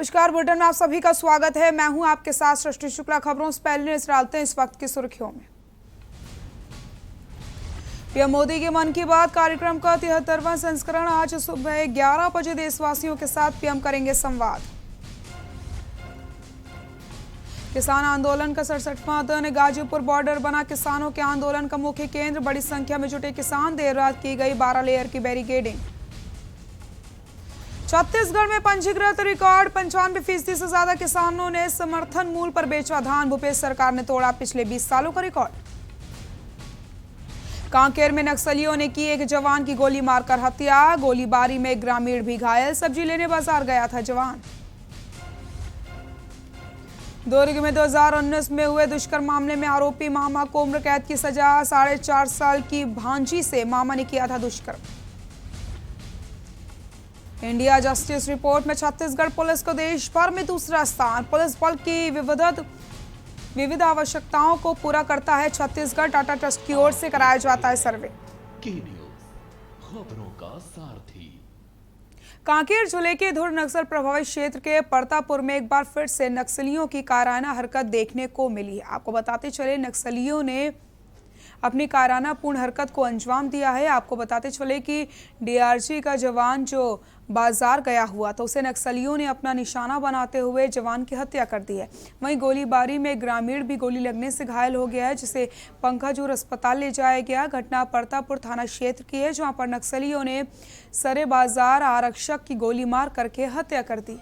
नमस्कार, बुलेटिन में आप सभी का स्वागत है। मैं हूं आपके साथ सृष्टि शुक्ला। खबरों से पहले नजर डालते हैं इस वक्त की सुर्खियों में। पीएम मोदी के मन की बात कार्यक्रम का 73वां संस्करण आज सुबह 11 बजे देशवासियों के साथ पीएम करेंगे संवाद। किसान आंदोलन का 67वां दिन, गाजीपुर बॉर्डर बना किसानों के आंदोलन का मुख्य केंद्र। बड़ी संख्या में जुटे किसान, देर रात की गई 12 लेयर की बैरिकेडिंग। छत्तीसगढ़ में पंजीकृत रिकॉर्ड 95% से ज्यादा किसानों ने समर्थन मूल्य पर बेचा धान। भूपेश सरकार ने तोड़ा पिछले 20 सालों का रिकॉर्ड। कांकेर में नक्सलियों ने की एक जवान की गोली मारकर हत्या। गोलीबारी में ग्रामीण भी घायल। सब्जी लेने बाजार गया था जवान। दुर्ग में 2019 में हुए दुष्कर्म मामले में आरोपी मामा को उम्र कैद की सजा। 4.5 साल की भांजी से मामा ने किया था दुष्कर्म। इंडिया जस्टिस रिपोर्ट में छत्तीसगढ़ पुलिस को देश भर में दूसरा स्थान। पुलिस बल की विविध आवश्यकताओं को पूरा करता है छत्तीसगढ़। टाटा ट्रस्ट की ओर से कराया जाता है सर्वे। खबरों का सारथी। कांकेर जिले के धुर नक्सल प्रभावित क्षेत्र के परतापुर में एक बार फिर से नक्सलियों की कायराना हरकत देखने को मिली है। आपको बताते चले, नक्सलियों ने अपनी कायराना पूर्ण हरकत को अंजाम दिया है। आपको बताते चले कि डीआरजी का जवान जो बाजार गया हुआ तो उसे नक्सलियों ने अपना निशाना बनाते हुए जवान की हत्या कर दी है। वहीं गोलीबारी में ग्रामीण भी गोली लगने से घायल हो गया है, जिसे पंखाजूर अस्पताल ले जाया गया। घटना परतापुर थाना क्षेत्र की है, जहां पर नक्सलियों ने सरे बाजार आरक्षक की गोली मार करके हत्या कर दी।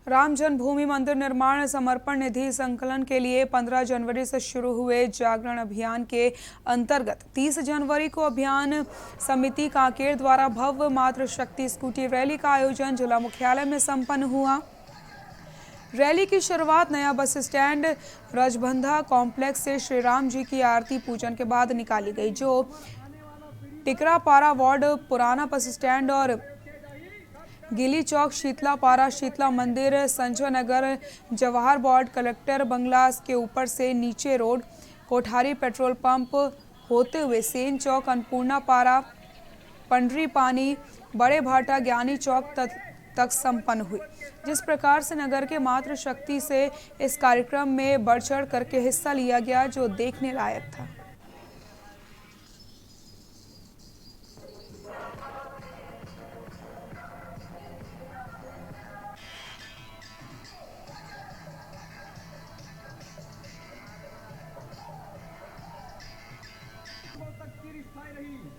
राम जन्मभूमि मंदिर निर्माण समर्पण निधि संकलन के लिए 15 जनवरी से शुरू हुए जागरण अभियान के अंतर्गत 30 जनवरी को अभियान समिति कांकेर द्वारा भव्य मातृशक्ति स्कूटी रैली का आयोजन जिला मुख्यालय में संपन्न हुआ। रैली की शुरुआत नया बस स्टैंड रजबंधा कॉम्प्लेक्स से श्री राम जी की आरती पूजन के बाद निकाली गई, जो टिकरापारा वार्ड, पुराना बस स्टैंड और गिली चौक, शीतलापारा, शीतला मंदिर, संजय नगर, जवाहर वार्ड, कलेक्टर बंगला के ऊपर से नीचे रोड, कोठारी पेट्रोल पंप होते हुए सेन चौक, अन्नपूर्णा पारा, पंडरी पानी, बड़े भाटा, ज्ञानी चौक तक संपन्न हुई। जिस प्रकार से नगर के मातृशक्ति से इस कार्यक्रम में बढ़ चढ़ करके हिस्सा लिया गया, जो देखने लायक था।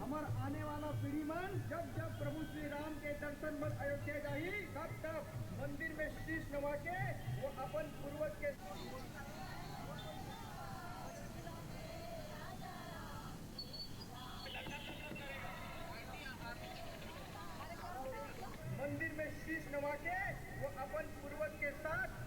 हमार आने वाला पीढ़ी मन जब जब प्रभु श्री राम के दर्शन मन अयोध्या जाही, तब तब मंदिर में शीश नवा के वो अपन पूर्वज के मंदिर में शीश नवा के वो अपन पूर्वज के साथ।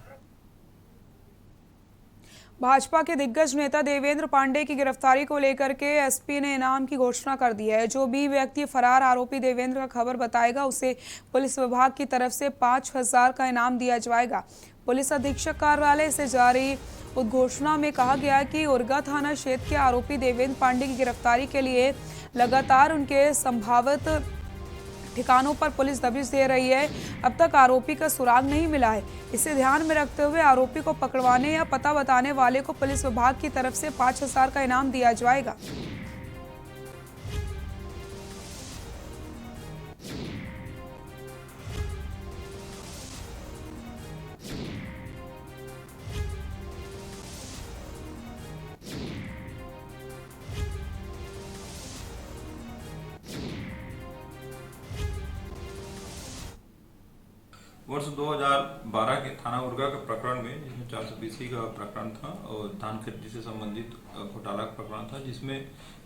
भाजपा के दिग्गज नेता देवेंद्र पांडे की गिरफ्तारी को लेकर के एसपी ने इनाम की घोषणा कर दी है। जो भी व्यक्ति फरार आरोपी देवेंद्र का खबर बताएगा, उसे पुलिस विभाग की तरफ से 5,000 का इनाम दिया जाएगा। पुलिस अधीक्षक कार्यालय से जारी उद्घोषणा में कहा गया कि उरगा थाना क्षेत्र के आरोपी देवेंद्र पांडे की गिरफ्तारी के लिए लगातार उनके संभावित ठिकानों पर पुलिस दबिश दे रही है। अब तक आरोपी का सुराग नहीं मिला है। इसे ध्यान में रखते हुए आरोपी को पकड़वाने या पता बताने वाले को पुलिस विभाग की तरफ से 5,000 का इनाम दिया जाएगा। वर्ष 2012 के थाना उरगा के प्रकरण में, जिसमें 420 का प्रकरण था और धान खरीदी से संबंधित घोटाला का प्रकरण था, जिसमें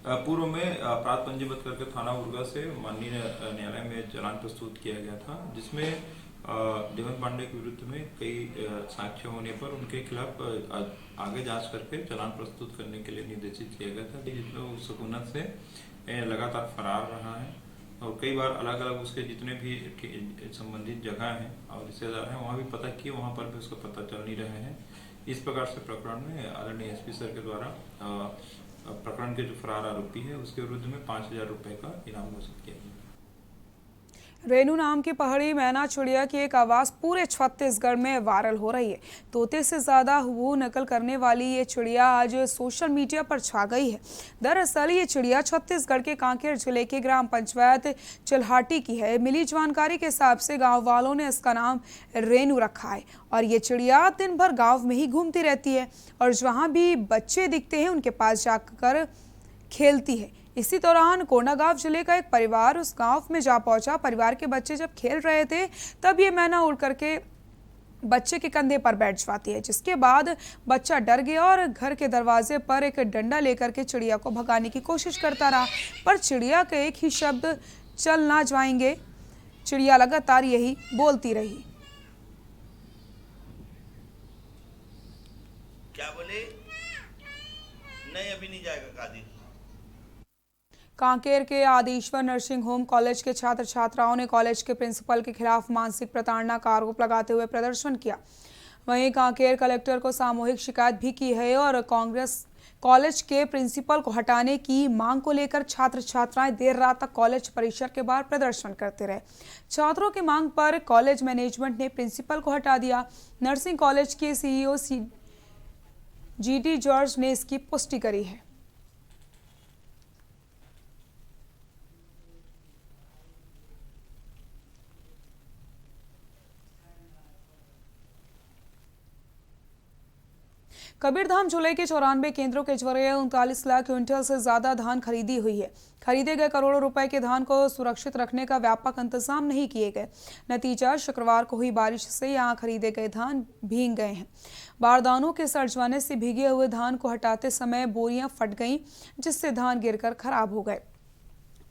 पूर्व में अपराध पंजीबद्ध करके थाना उरगा से माननीय न्यायालय में चालान प्रस्तुत किया गया था, जिसमें देवेंद्र पांडे के विरुद्ध में कई साक्ष्य होने पर उनके खिलाफ आगे जांच करके चालान प्रस्तुत करने के लिए निर्देशित किया गया था, जिसमें उस सुकूनत से लगातार फरार रहा है और कई बार अलग अलग उसके जितने भी संबंधित जगह हैं और रिश्तेदार हैं वहाँ भी पता किए, वहाँ पर भी उसका पता चल नहीं रहे हैं। इस प्रकार से प्रकरण में आदरणीय एसपी सर के द्वारा प्रकरण के जो फरार आरोपी है उसके विरुद्ध में 5,000 रुपए का इनाम घोषित किया गया। रेनू नाम की पहाड़ी मैना चिड़िया की एक आवाज़ पूरे छत्तीसगढ़ में वायरल हो रही है। तोते से ज़्यादा हुबहू नकल करने वाली ये चिड़िया आज सोशल मीडिया पर छा गई है। दरअसल ये चिड़िया छत्तीसगढ़ के कांकेर जिले के ग्राम पंचायत चिल्हाटी की है। मिली जानकारी के हिसाब से गाँव वालों ने इसका नाम रेनू रखा है और ये चिड़िया दिन भर गाँव में ही घूमती रहती है और जहाँ भी बच्चे दिखते हैं उनके पास जाकर खेलती है। इसी दौरान कोंडागांव जिले का एक परिवार उस गांव में जा पहुंचा। परिवार के बच्चे जब खेल रहे थे तब ये मैना उड़ करके बच्चे के कंधे पर बैठ जाती है, जिसके बाद बच्चा डर गया और घर के दरवाजे पर एक डंडा लेकर के चिड़िया को भगाने की कोशिश करता रहा, पर चिड़िया का एक ही शब्द चल ना जाएंगे। चिड़िया लगातार यही बोलती रही। क्या बोले? नहीं, अभी नहीं जाएगा कादिर। कांकेर के आदिश्वर नर्सिंग होम कॉलेज के छात्र छात्राओं ने कॉलेज के प्रिंसिपल के खिलाफ मानसिक प्रताड़ना का आरोप लगाते हुए प्रदर्शन किया। वहीं कांकेर कलेक्टर को सामूहिक शिकायत भी की है और कांग्रेस कॉलेज के प्रिंसिपल को हटाने की मांग को लेकर छात्र छात्राएं देर रात तक कॉलेज परिसर के बाहर प्रदर्शन करते रहे। छात्रों की मांग पर कॉलेज मैनेजमेंट ने प्रिंसिपल को हटा दिया। नर्सिंग कॉलेज के सीईओ जीटी जॉर्ज ने इसकी पुष्टि करी है। कबीरधाम जिले के 94 केंद्रों के जरिए 39 लाख क्विंटल से ज्यादा धान खरीदी हुई है। खरीदे गए करोड़ों रुपए के धान को सुरक्षित रखने का व्यापक इंतजाम नहीं किए गए। नतीजा शुक्रवार को हुई बारिश से यहां खरीदे गए धान भीग गए हैं। बारदानों के सड़ जाने से भीगे हुए धान को हटाते समय बोरियां फट गईं, जिससे धान गिरकर खराब हो गए।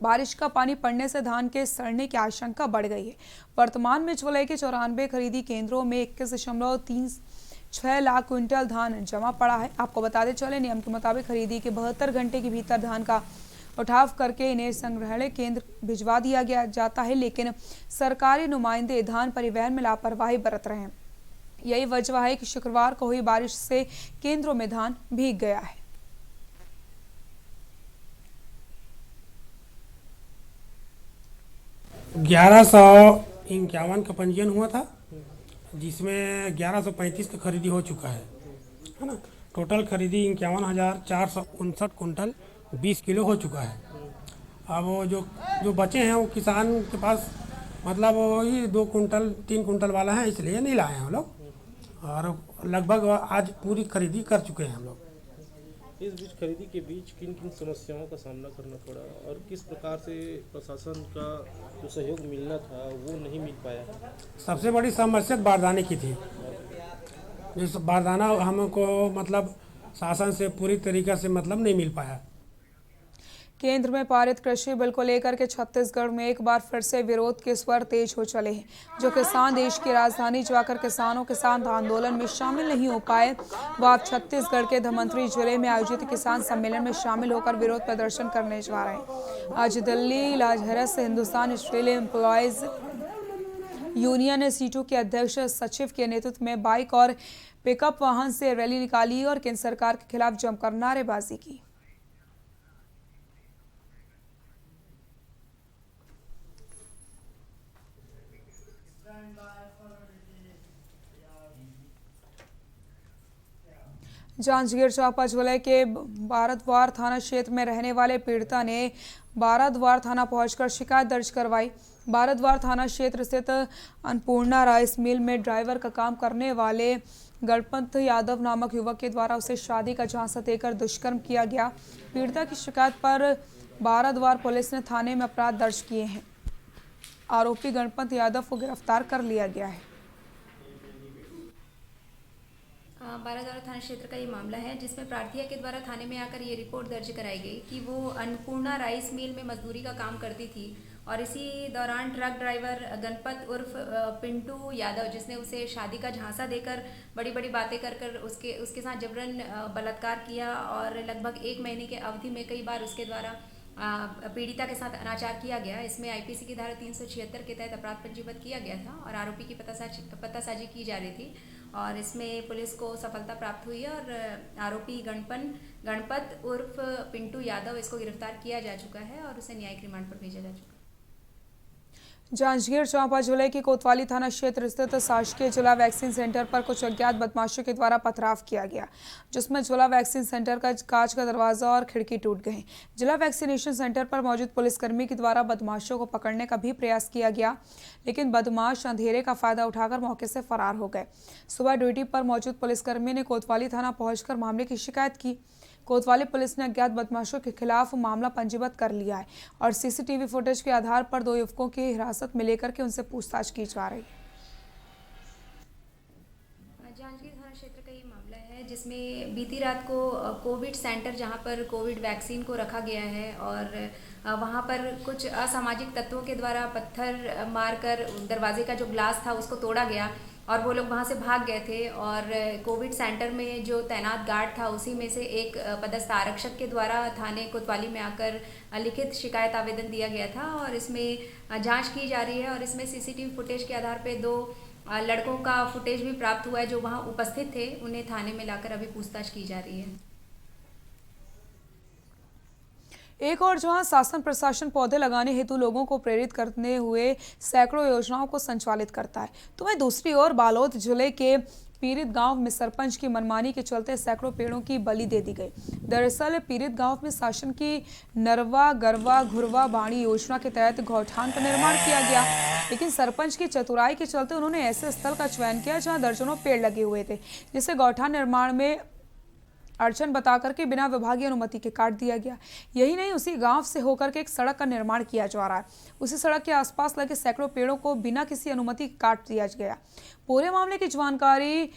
बारिश का पानी पड़ने से धान के सड़ने की आशंका बढ़ गई है। वर्तमान में जिले के 94 खरीदी केंद्रों में 21.36 लाख क्विंटल धान जमा पड़ा है। आपको बताते चले, नियम के मुताबिक खरीदी के 72 घंटे के भीतर धान का उठाव करके इन्हें संग्रहण केंद्र भिजवा दिया गया जाता है, लेकिन सरकारी नुमाइंदे धान परिवहन में लापरवाही बरत रहे हैं। यही वजह है कि शुक्रवार को हुई बारिश से केंद्रों में धान भीग गया है। $1151 का पंजीयन हुआ था, जिसमें 1135 का खरीदी हो चुका है ना। टोटल खरीदी 51,459 कुंटल 20 किलो हो चुका है। अब वो जो बचे हैं वो किसान के पास मतलब वही 2 कुंटल 3 कुंटल वाला है, इसलिए नहीं लाए हैं हम लोग। और लगभग आज पूरी खरीदी कर चुके हैं हम लोग। इस बीच खरीदी के बीच किन किन समस्याओं का सामना करना पड़ा और किस प्रकार से प्रशासन का जो सहयोग मिलना था वो नहीं मिल पाया? सबसे बड़ी समस्या बारदाने की थी। जिस बारदाना हमको मतलब शासन से पूरी तरीके से मतलब नहीं मिल पाया। केंद्र में पारित कृषि बिल को लेकर के छत्तीसगढ़ में एक बार फिर से विरोध के स्वर तेज हो चले हैं। जो किसान देश की राजधानी जाकर किसानों के साथ आंदोलन में शामिल नहीं हो पाए, वो अब छत्तीसगढ़ के धमंतरी जिले में आयोजित किसान सम्मेलन में शामिल होकर विरोध प्रदर्शन करने जा रहे हैं। आज दिल्ली लाजहरत से हिंदुस्तान स्टील एम्प्लॉयज यूनियन ने सीटू के अध्यक्ष सचिव के नेतृत्व में बाइक और पिकअप वाहन से रैली निकाली और केंद्र सरकार के खिलाफ जमकर नारेबाजी की। जांजगीर चांपा जिले के बाराद्वार थाना क्षेत्र में रहने वाले पीड़िता ने बाराद्वार थाना पहुंचकर शिकायत दर्ज करवाई। बाराद्वार थाना क्षेत्र स्थित अन्नपूर्णा राइस मिल में ड्राइवर का काम करने वाले गणपत यादव नामक युवक के द्वारा उसे शादी का झांसा देकर दुष्कर्म किया गया। पीड़िता की शिकायत पर बाराद्वार पुलिस ने थाने में अपराध दर्ज किए हैं। आरोपी गणपत यादव को गिरफ्तार कर लिया गया है। बाराद्वार थाना क्षेत्र का ये मामला है, जिसमें प्रार्थिया के द्वारा थाने में आकर ये रिपोर्ट दर्ज कराई गई कि वो अन्नपूर्णा राइस मिल में मजदूरी का काम करती थी और इसी दौरान ट्रक ड्राइवर गणपत उर्फ पिंटू यादव, जिसने उसे शादी का झांसा देकर बड़ी बड़ी बातें कर उसके साथ जबरन बलात्कार किया और लगभग 1 महीने के अवधि में कई बार उसके द्वारा पीड़िता के साथ अनाचार किया गया। इसमें आईपीसी की धारा 376 के तहत अपराध पंजीबद्ध किया गया था और आरोपी की पतासाजी की जा रही थी और इसमें पुलिस को सफलता प्राप्त हुई है और आरोपी गणपत उर्फ पिंटू यादव इसको गिरफ्तार किया जा चुका है और उसे न्यायिक रिमांड पर भेजा जा चुका है। जांजगीर चांपा जिले के कोतवाली थाना क्षेत्र स्थित शासकीय जिला वैक्सीन सेंटर पर कुछ अज्ञात बदमाशों के द्वारा पथराव किया गया, जिसमें जिला वैक्सीन सेंटर का कांच का दरवाजा और खिड़की टूट गए। जिला वैक्सीनेशन सेंटर पर मौजूद पुलिसकर्मी के द्वारा बदमाशों को पकड़ने का भी प्रयास किया गया, लेकिन बदमाश अंधेरे का फायदा उठाकर मौके से फरार हो गए। सुबह ड्यूटी पर मौजूद पुलिसकर्मी ने कोतवाली थाना पहुंचकर मामले की शिकायत की। कोतवाली पुलिस ने अज्ञात बदमाशों के खिलाफ मामला पंजीबद्ध कर लिया है और सीसीटीवी फुटेज के आधार पर 2 युवकों की हिरासत में लेकर के उनसे पूछताछ की जा रही है। जांजगीर थाना क्षेत्र का ये मामला है जिसमें बीती रात को कोविड सेंटर जहां पर कोविड वैक्सीन को रखा गया है और वहां पर कुछ असामाजिक तत्वों के द्वारा पत्थर मारकर दरवाजे का जो ग्लास था उसको तोड़ा गया और वो लोग वहां से भाग गए थे और कोविड सेंटर में जो तैनात गार्ड था उसी में से एक पदस्थ आरक्षक के द्वारा थाने कोतवाली में आकर लिखित शिकायत आवेदन दिया गया था और इसमें जांच की जा रही है और इसमें सीसीटीवी फुटेज के आधार पे 2 लड़कों का फुटेज भी प्राप्त हुआ है जो वहां उपस्थित थे। उन्हें थाने में लाकर अभी पूछताछ की जा रही है। एक और जहां शासन प्रशासन पौधे लगाने हेतु लोगों को प्रेरित करने हुए सैकड़ों योजनाओं को संचालित करता है, तो वहीं दूसरी ओर बालोद जिले के पीरित गांव में सरपंच की मनमानी के चलते सैकड़ों पेड़ों की बलि दे दी गई। दरअसल पीरित गांव में शासन की नरवा गरवा घुरवा बाणी योजना के तहत गौठान का निर्माण किया गया, लेकिन सरपंच की चतुराई के चलते उन्होंने ऐसे स्थल का चयन किया जहां दर्जनों पेड़ लगे हुए थे, जिसे गौठान निर्माण में अड़चन बता करके बिना विभागीय अनुमति के काट दिया गया। यही नहीं, उसी गांव से होकर के एक सड़क का निर्माण किया जा रहा है। उसी सड़क के आसपास लगे सैकड़ों पेड़ों को बिना किसी अनुमति काट दिया गया। पूरे मामले की जानकारी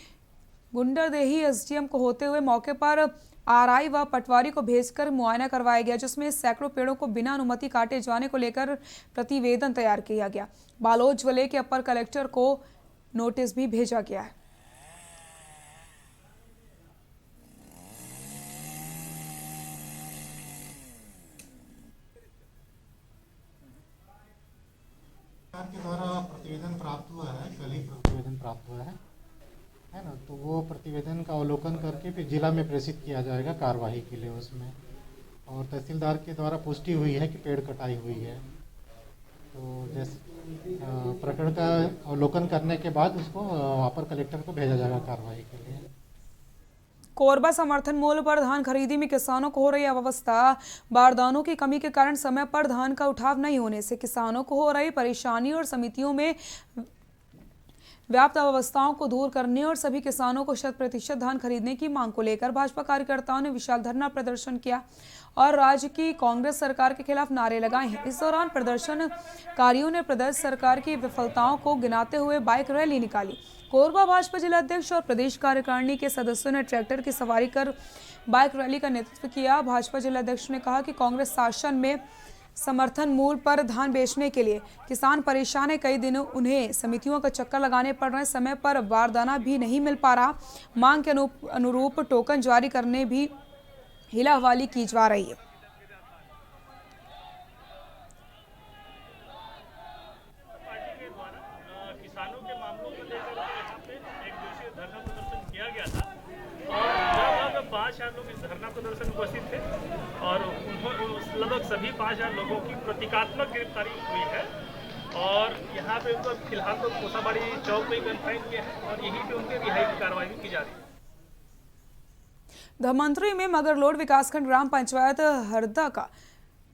गुंडरदेही एसडीएम को होते हुए मौके पर आरआई व पटवारी को भेजकर मुआयना करवाया गया, जिसमें सैकड़ों पेड़ों को बिना अनुमति काटे जाने को लेकर प्रतिवेदन तैयार किया गया। बालोद जिले के अपर कलेक्टर को नोटिस भी भेजा गया है। सरकार के द्वारा प्रतिवेदन प्राप्त हुआ है, कल ही प्रतिवेदन प्राप्त हुआ है ना, तो वो प्रतिवेदन का अवलोकन करके फिर जिला में प्रेषित किया जाएगा कार्यवाही के लिए उसमें। और तहसीलदार के द्वारा पुष्टि हुई है कि पेड़ कटाई हुई है, तो जैसे प्रकरण का अवलोकन करने के बाद उसको अपर कलेक्टर को भेजा जाएगा कार्यवाही के लिए। कोरबा समर्थन मूल्य पर धान खरीदी में किसानों को हो रही अव्यवस्था। बारदानों की कमी के कारण समय पर धान का उठाव नहीं होने से किसानों को हो रही परेशानी और समितियों में व्याप्त अव्यवस्थाओं को दूर करने और सभी किसानों को 100% धान खरीदने की मांग को लेकर भाजपा कार्यकर्ताओं ने विशाल धरना प्रदर्शन किया और राज्य की कांग्रेस सरकार के खिलाफ नारे लगाए हैं। इस दौरान प्रदर्शनकारियों ने प्रदेश सरकार की विफलताओं को गिनाते हुए बाइक रैली निकाली। कोरबा भाजपा जिला अध्यक्ष और प्रदेश कार्यकारिणी के सदस्यों ने ट्रैक्टर की सवारी कर बाइक रैली का नेतृत्व किया। भाजपा जिला अध्यक्ष ने कहा कि कांग्रेस शासन में समर्थन मूल्य पर धान बेचने के लिए किसान परेशान है। कई दिनों उन्हें समितियों का चक्कर लगाने पड़ रहे हैं, समय पर बारदाना भी नहीं मिल पा रहा। मांग के अनुरूप टोकन जारी करने भी हिला हवाली की जा रही है। किसानों के मामलों को लेकर यहाँ पे एक दिवसीय धरना प्रदर्शन किया गया था और लगभग 5,000 लोग इस धरना प्रदर्शन उपस्थित थे और लगभग सभी 5,000 लोगों की प्रतीकात्मक गिरफ्तारी हुई है और यहाँ पे उनको फिलहाल तो कोसाबाड़ी चौक में कन्फाइन किया है और यहीं पे उनके रिहाई की कार्रवाई भी की जा रही है। धमंतरी में मगरलोड विकासखंड ग्राम पंचायत हरदा का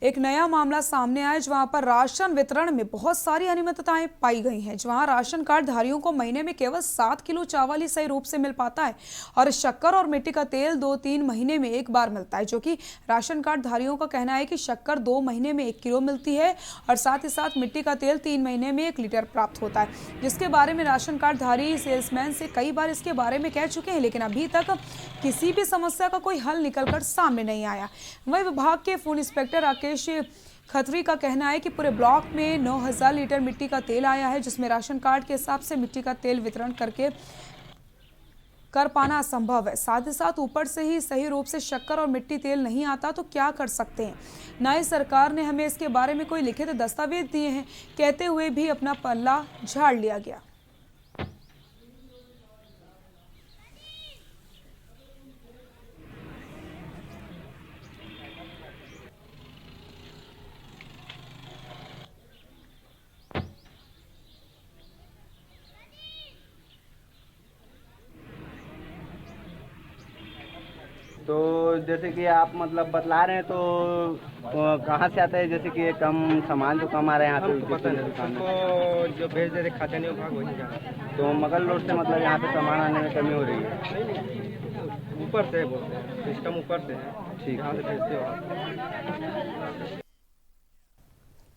एक नया मामला सामने आया, जहां पर राशन वितरण में बहुत सारी अनियमितताएं पाई गई हैं। जहां राशन कार्ड धारियों को महीने में केवल 7 किलो चावल ही सही रूप से मिल पाता है और शक्कर और मिट्टी का तेल 2-3 महीने में एक बार मिलता है, जो कि राशन कार्ड धारियों का कहना है कि शक्कर 2 महीने में 1 किलो मिलती है और साथ ही साथ मिट्टी का तेल 3 महीने में 1 लीटर प्राप्त होता है, जिसके बारे में राशन कार्ड धारी सेल्समैन से कई बार इसके बारे में कह चुके हैं, लेकिन अभी तक किसी भी समस्या का कोई हल निकलकर सामने नहीं आया। वहीं विभाग के फूड इंस्पेक्टर राकेश खत्री का कहना है कि पूरे ब्लॉक में 9,000 लीटर मिट्टी का तेल आया है, जिसमें राशन कार्ड के हिसाब से मिट्टी का तेल वितरण कर पाना असंभव है। साथ ही साथ ऊपर से ही सही रूप से शक्कर और मिट्टी तेल नहीं आता तो क्या कर सकते हैं। नई सरकार ने हमें इसके बारे में कोई लिखित दस्तावेज दिए हैं, कहते हुए भी अपना पल्ला झाड़ लिया गया। तो जैसे कि आप मतलब बतला रहे हैं तो कहाँ से आता है, जैसे कि कम सामान जो कम आ रहा है यहाँ पे तो जो भेज दे रहे खजाने विभाग वही जा रहा है। तो मगल रोड से मतलब यहाँ पे सामान आने में कमी हो रही है। ऊपर से बोलते हैं, सिस्टम ऊपर से है, ठीक यहाँ से भेजते हो।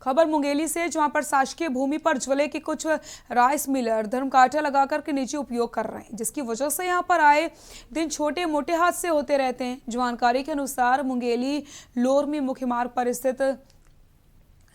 खबर मुंगेली से, जहां पर शासकीय भूमि पर ज्वले के कुछ राइस मिलर धर्मकांटा लगाकर के निजी उपयोग कर रहे हैं, जिसकी वजह से यहां पर आए दिन छोटे मोटे हादसे होते रहते हैं। जानकारी के अनुसार मुंगेली लोरमी मुख्य मार्ग पर स्थित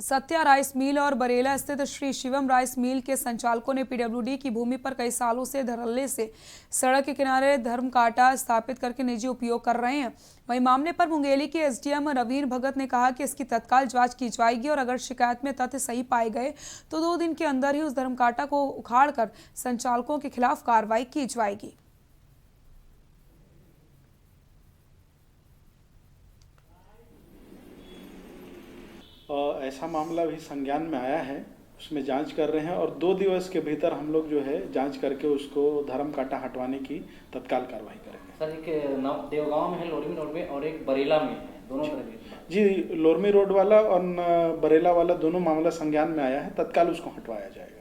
सत्या राइस मिल और बरेला स्थित श्री शिवम राइस मिल के संचालकों ने पीडब्ल्यूडी की भूमि पर कई सालों से धड़ल्ले से सड़क के किनारे धर्मकांटा स्थापित करके निजी उपयोग कर रहे हैं। वहीं मामले पर मुंगेली के एसडीएम रवीन भगत ने कहा कि इसकी तत्काल जांच की जाएगी और अगर शिकायत में तथ्य सही पाए गए तो 2 दिन के अंदर ही उस धर्मकांटा को उखाड़कर संचालकों के खिलाफ कार्रवाई की जाएगी। ऐसा मामला भी संज्ञान में आया है, उसमें जांच कर रहे हैं और 2 दिवस के भीतर हम लोग जो है जांच करके उसको धर्मकांटा हटवाने की तत्काल कार्रवाई करेंगे। सर एक देवगांव में है, लोरमी रोड में, और एक बरेला में है, दोनों तरफ जी लोरमी रोड वाला और बरेला वाला दोनों मामला संज्ञान में आया है, तत्काल उसको हटवाया जाएगा।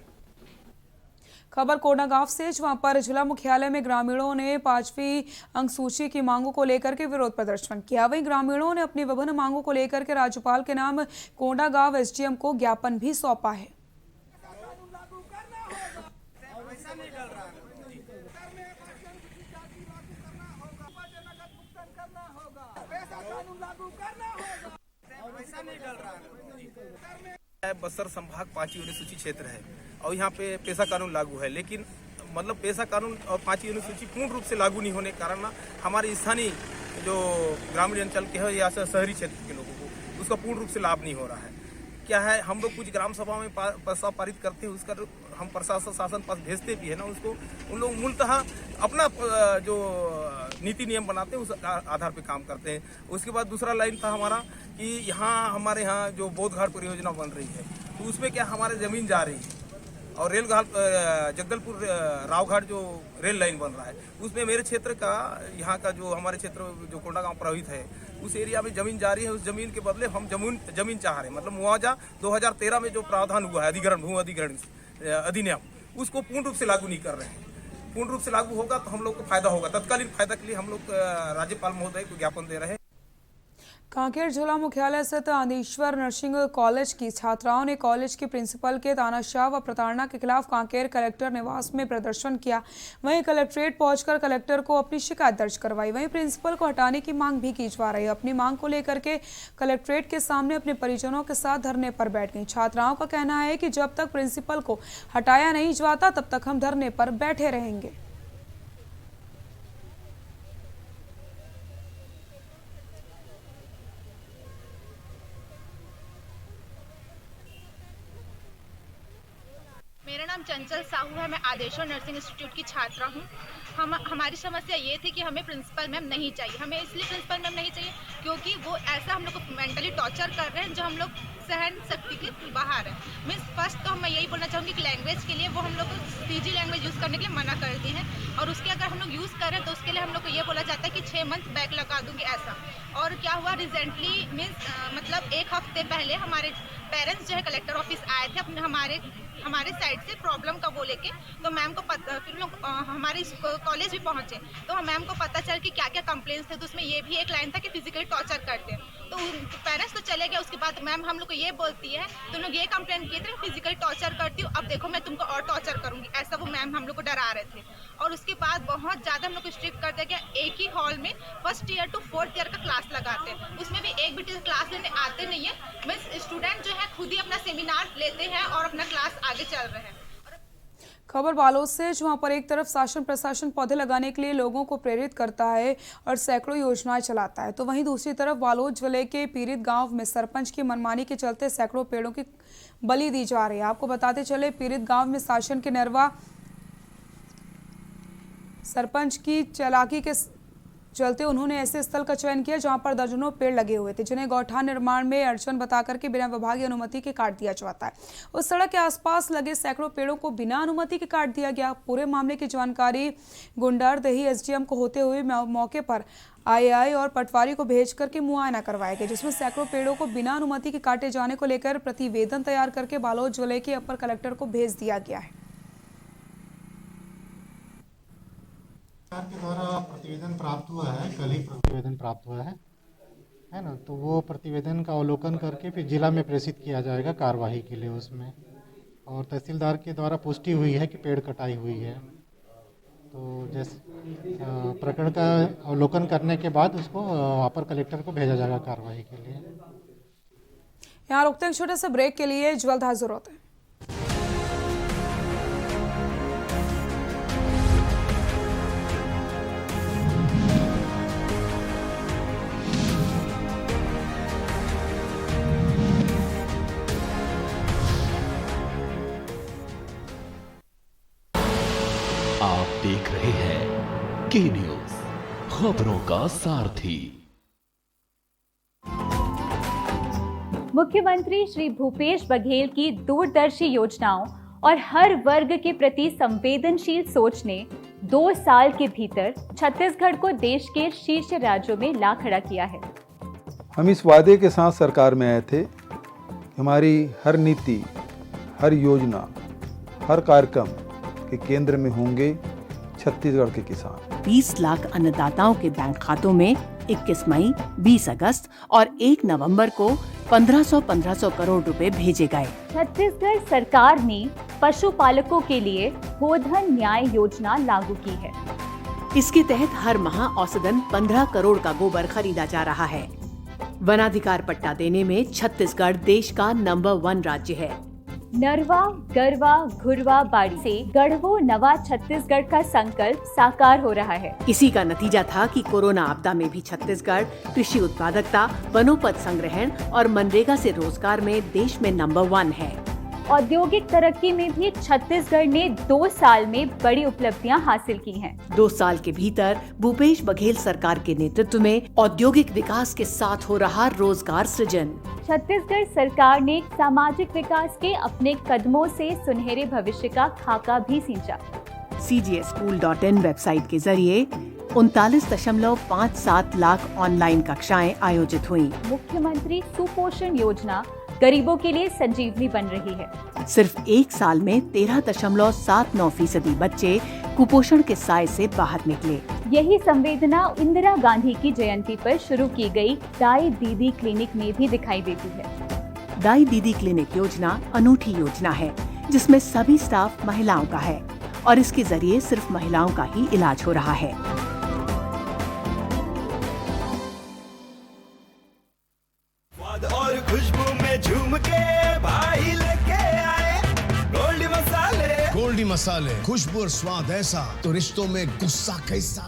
खबर कोंडागांव से, जहां पर जिला मुख्यालय में ग्रामीणों ने 5वीं अंकसूची की मांगों को लेकर के विरोध प्रदर्शन किया। वहीं ग्रामीणों ने अपनी विभिन्न मांगों को लेकर के राज्यपाल के नाम कोंडागांव एसडीएम को ज्ञापन भी सौंपा है। बस्तर संभाग 5वीं अनुसूची क्षेत्र है और यहाँ पे पेशा कानून लागू है, लेकिन मतलब पेशा कानून और 5वीं अनुसूची पूर्ण रूप से लागू नहीं होने के कारण हमारे स्थानीय जो ग्रामीण अंचल के है या शहरी क्षेत्र के लोगों को उसका पूर्ण रूप से लाभ नहीं हो रहा है। क्या है, हम लोग कुछ ग्राम सभा में प्रस्ताव पारित करते हैं, उसका हम प्रशासन शासन पास भेजते भी है ना, उसको उन लोग मूलतः अपना जो नीति नियम बनाते हैं उस आधार पे काम करते हैं। उसके बाद दूसरा लाइन था हमारा कि यहाँ हमारे यहाँ जो बौद्ध घाट परियोजना बन रही है तो उसमें क्या हमारे जमीन जा रही है और रेल घाट जगदलपुर रावघाट जो रेल लाइन बन रहा है उसमें मेरे क्षेत्र का यहाँ का जो हमारे क्षेत्र जो कोंडागांव प्रभावित है उस एरिया में जमीन जा रही है। उस जमीन के बदले हम जमीन चाह रहे हैं, मतलब मुआवजा 2013 में जो प्रावधान हुआ है अधिग्रहण भू अधिग्रहण अधिनियम उसको पूर्ण रूप से लागू नहीं कर रहे हैं। पूर्ण रूप से लागू होगा तो हम लोग को फायदा होगा। तत्कालीन फायदा के लिए हम लोग राज्यपाल महोदय को ज्ञापन दे रहे हैं। कांकेर जिला मुख्यालय स्थित आदिश्वर नर्सिंग कॉलेज की छात्राओं ने कॉलेज के प्रिंसिपल के तानाशाह व प्रताड़ना के खिलाफ कांकेर कलेक्टर निवास में प्रदर्शन किया। वहीं कलेक्ट्रेट पहुंचकर कलेक्टर को अपनी शिकायत दर्ज करवाई। वहीं प्रिंसिपल को हटाने की मांग भी की जा रही है। अपनी मांग को लेकर के कलेक्ट्रेट के सामने अपने परिजनों के साथ धरने पर बैठ गई। छात्राओं का कहना है कि जब तक प्रिंसिपल को हटाया नहीं जाता तब तक हम धरने पर बैठे रहेंगे। मेरा नाम चंचल साहू है, मैं आदेश्वर नर्सिंग इंस्टीट्यूट की छात्रा हूँ। हमारी समस्या ये थी कि हमें प्रिंसिपल मैम नहीं चाहिए। हमें इसलिए प्रिंसिपल मैम नहीं चाहिए क्योंकि वो ऐसा हम लोग को मेंटली टॉर्चर कर रहे हैं जो हम लोग सहन शक्ति के बाहर है। मीन्स फर्स्ट तो मैं यही बोलना चाहूँगी कि लैंग्वेज के लिए वो हम लोग को सीजी लैंग्वेज यूज़ करने के लिए मना कर दी है और उसके अगर हम लोग यूज़ करें तो उसके लिए हम लोग को ये बोला जाता है कि 6 मंथ बैक लगा दूँगी ऐसा। और क्या हुआ रिसेंटली मीन्स मतलब 1 हफ्ते पहले हमारे पेरेंट्स जो है कलेक्टर ऑफिस आए थे अपने हमारे साइड से प्रॉब्लम का वो लेके, तो मैम को फिर लोग हमारे कॉलेज भी पहुंचे तो मैम को पता चल कि क्या क्या कंप्लेंट्स थे। तो उसमें ये भी एक लाइन था कि फिजिकली टॉर्चर करते हैं। तो पेरेंट्स तो चले गए। उसके बाद मैम हम लोग को ये बोलती है तुम लोग ये कंप्लेंट किए थे फिजिकली टॉर्चर करती हूँ, अब देखो मैं तुमको और टॉर्चर करूंगी, ऐसा वो मैम हम लोग को डरा रहे थे। और उसके बाद बहुत ज़्यादा हम लोग को स्ट्रिक्ट कर दिया गया। एक ही हॉल में 1st year to 4th year का क्लास लगाते हैं, उसमें भी एक भी टीचर क्लास लेने आते नहीं है। मीन्स स्टूडेंट जो है खुद ही अपना सेमिनार लेते हैं और अपना क्लास आगे चल रहे हैं। खबर बालोद से, जहां पर एक तरफ शासन प्रशासन पौधे लगाने के लिए लोगों को प्रेरित करता है और सैकड़ों योजनाएं चलाता है, तो वहीं दूसरी तरफ बालोद जिले के पीरित गांव में सरपंच की मनमानी के चलते सैकड़ों पेड़ों की बलि दी जा रही है। आपको बताते चले, पीरित गांव में शासन के नरवा सरपंच की चालाकी के चलते उन्होंने ऐसे स्थल का चयन किया जहां पर दर्जनों पेड़ लगे हुए थे, जिन्हें गौठान निर्माण में अड़चन बताकर के बिना विभागीय अनुमति के काट दिया जाता है। उस सड़क के आसपास लगे सैकड़ों पेड़ों को बिना अनुमति के काट दिया गया। पूरे मामले की जानकारी गुंडारदही एसडीएम को होते हुए मौके पर आईआई और पटवारी को भेज करके मुआयना करवाया गया, जिसमें सैकड़ों पेड़ों को बिना अनुमति के काटे जाने को लेकर प्रतिवेदन तैयार करके बालोद जिले के अपर कलेक्टर को भेज दिया गया है। सरकार के द्वारा प्रतिवेदन प्राप्त हुआ है, कल ही प्रतिवेदन प्राप्त हुआ है ना। तो वो प्रतिवेदन का अवलोकन करके फिर जिला में प्रेषित किया जाएगा कार्यवाही के लिए उसमें, और तहसीलदार के द्वारा पुष्टि हुई है कि पेड़ कटाई हुई है। तो जैसे प्रकरण का अवलोकन करने के बाद उसको अपर कलेक्टर को भेजा जाएगा कार्यवाही के लिए। यहाँ रुकते हैं छोटे से ब्रेक के लिए, जल्द हाजिर होते हैं। आप देख रहे हैं के न्यूज, खबरों का सारथी। मुख्यमंत्री श्री भूपेश बघेल की दूरदर्शी योजनाओं और हर वर्ग के प्रति संवेदनशील सोच ने 2 साल के भीतर छत्तीसगढ़ को देश के शीर्ष राज्यों में ला खड़ा किया है। हम इस वादे के साथ सरकार में आए थे, हमारी हर नीति, हर योजना, हर कार्यक्रम के केंद्र में होंगे छत्तीसगढ़ के किसान। 20 लाख अन्नदाताओं के बैंक खातों में 21 मई, 20 अगस्त और 1 नवंबर को 1500 करोड़ रुपए भेजे गए। छत्तीसगढ़ सरकार ने पशुपालकों के लिए गोधन न्याय योजना लागू की है। इसके तहत हर माह औसतन 15 करोड़ का गोबर खरीदा जा रहा है। वनाधिकार पट्टा देने में छत्तीसगढ़ देश का नंबर 1 राज्य है। नरवा, गरवा, घुरवा, बाड़ी से गढ़वो नवा छत्तीसगढ़ का संकल्प साकार हो रहा है। इसी का नतीजा था कि कोरोना आपदा में भी छत्तीसगढ़ कृषि उत्पादकता, वनोपज संग्रहण और मनरेगा से रोजगार में देश में नंबर 1 है। औद्योगिक तरक्की में भी छत्तीसगढ़ ने 2 साल में बड़ी उपलब्धियां हासिल की हैं। 2 साल के भीतर भूपेश बघेल सरकार के नेतृत्व में औद्योगिक विकास के साथ हो रहा रोजगार सृजन। छत्तीसगढ़ सरकार ने सामाजिक विकास के अपने कदमों से सुनहरे भविष्य का खाका भी सींचा। cgschool.in वेबसाइट के जरिए 39.57 लाख ऑनलाइन कक्षाएं आयोजित हुई। मुख्यमंत्री सुपोषण योजना गरीबों के लिए संजीवनी बन रही है। सिर्फ 1 साल में 13.79% बच्चे कुपोषण के साए से बाहर निकले। यही संवेदना इंदिरा गांधी की जयंती पर शुरू की गई दाई दीदी क्लिनिक में भी दिखाई देती है। दाई दीदी क्लिनिक योजना अनूठी योजना है, जिसमें सभी स्टाफ महिलाओं का है और इसके जरिए सिर्फ महिलाओं का ही इलाज हो रहा है। और खुशबू में झूम के भाई लेके आए गोल्डी मसाले, खुशबू और स्वाद ऐसा तो रिश्तों में गुस्सा कैसा।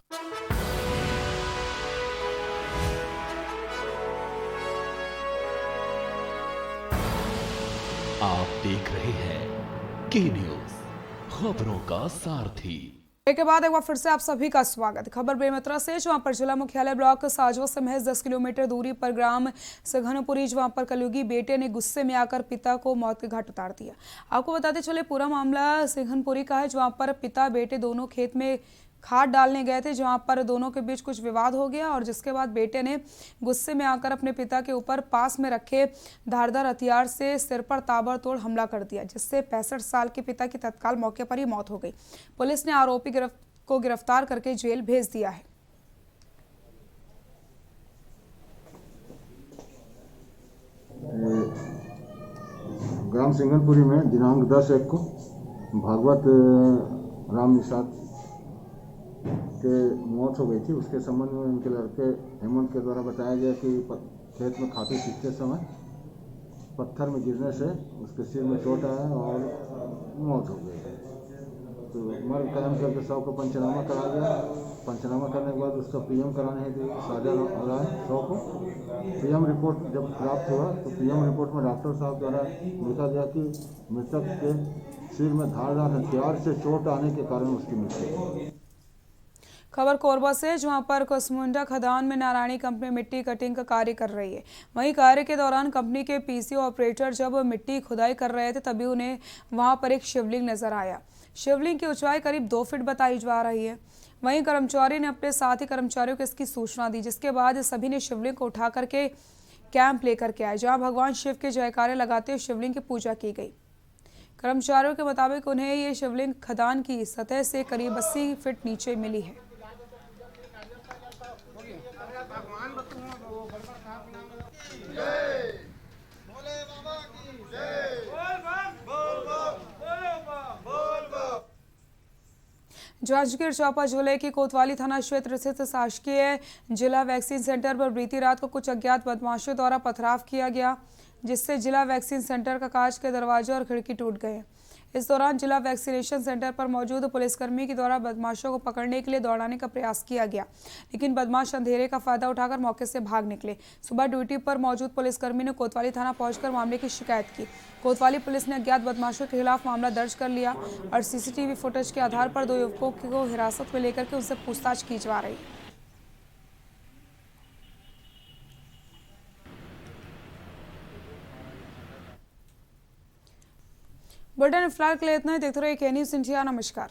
आप देख रहे हैं के न्यूज, खबरों का सारथी। के बाद एक बार फिर से आप सभी का स्वागत। खबर बेमेतरा से, जहां पर जिला मुख्यालय ब्लॉक साजवा से महज 10 किलोमीटर दूरी पर ग्राम सघनपुरी, जहां पर कलयुगी बेटे ने गुस्से में आकर पिता को मौत के घाट उतार दिया। आपको बताते चले, पूरा मामला सघनपुरी का है, जहां पर पिता बेटे दोनों खेत में खाद डालने गए थे, जहां पर दोनों के बीच कुछ विवाद हो गया और जिसके बाद बेटे ने गुस्से में आकर अपने पिता के ऊपर पास में रखे धारदार हथियार से सिर पर ताबड़तोड़ हमला कर दिया, जिससे 65 साल के पिता की तत्काल मौके पर ही मौत हो गई। पुलिस ने आरोपी को गिरफ्तार करके जेल भेज दिया है। ग्राम सिंगनपुरी में दिनांक 10/1 को भागवत राम निषाद के मौत हो गई थी। उसके संबंध में उनके लड़के हेमंत के द्वारा बताया गया कि खेत में खाते सीखते समय पत्थर में गिरने से उसके सिर में चोट आया और मौत हो गई। तो मर्ग कायम करके शव को पंचनामा करा गया। पंचनामा करने के बाद उसका पीएम कराने हेतु साझा लाए शव को। पीएम रिपोर्ट जब प्राप्त हुआ तो पीएम रिपोर्ट में डॉक्टर साहब द्वारा लिखा गया कि मृतक के सिर में धारदार हथियार से चोट आने के कारण उसकी मृत्यु हुई। खबर कोरबा से, जहां पर कुसमुंडा खदान में नारायणी कंपनी मिट्टी कटिंग का कार्य कर रही है। वहीं कार्य के दौरान कंपनी के पीसीओ ऑपरेटर जब मिट्टी खुदाई कर रहे थे तभी उन्हें वहां पर एक शिवलिंग नजर आया। शिवलिंग की ऊंचाई करीब 2 फीट बताई जा रही है। वहीं कर्मचारी ने अपने साथी कर्मचारियों को इसकी सूचना दी, जिसके बाद सभी ने शिवलिंग को उठा करके कैंप लेकर के आए, जहाँ भगवान शिव के जयकारे लगाते हुए शिवलिंग की पूजा की गई। कर्मचारियों के मुताबिक उन्हें ये शिवलिंग खदान की सतह से करीब 80 फीट नीचे मिली है। जांजगीर चांपा जिले के कोतवाली थाना क्षेत्र स्थित शासकीय जिला वैक्सीन सेंटर पर बीती रात को कुछ अज्ञात बदमाशों द्वारा पथराव किया गया, जिससे जिला वैक्सीन सेंटर का कांच के दरवाजे और खिड़की टूट गए। इस दौरान जिला वैक्सीनेशन सेंटर पर मौजूद पुलिसकर्मी के द्वारा बदमाशों को पकड़ने के लिए दौड़ाने का प्रयास किया गया, लेकिन बदमाश अंधेरे का फायदा उठाकर मौके से भाग निकले। सुबह ड्यूटी पर मौजूद पुलिसकर्मी ने कोतवाली थाना पहुंचकर मामले की शिकायत की। कोतवाली पुलिस ने अज्ञात बदमाशों के खिलाफ मामला दर्ज कर लिया और सीसीटीवी फुटेज के आधार पर 2 युवकों को हिरासत में लेकर के उनसे पूछताछ की जा रही है। बुलेटिन फिलहाल के लिए इतना ही। देखते रहिए के न्यूज़ इंडिया। नमस्कार।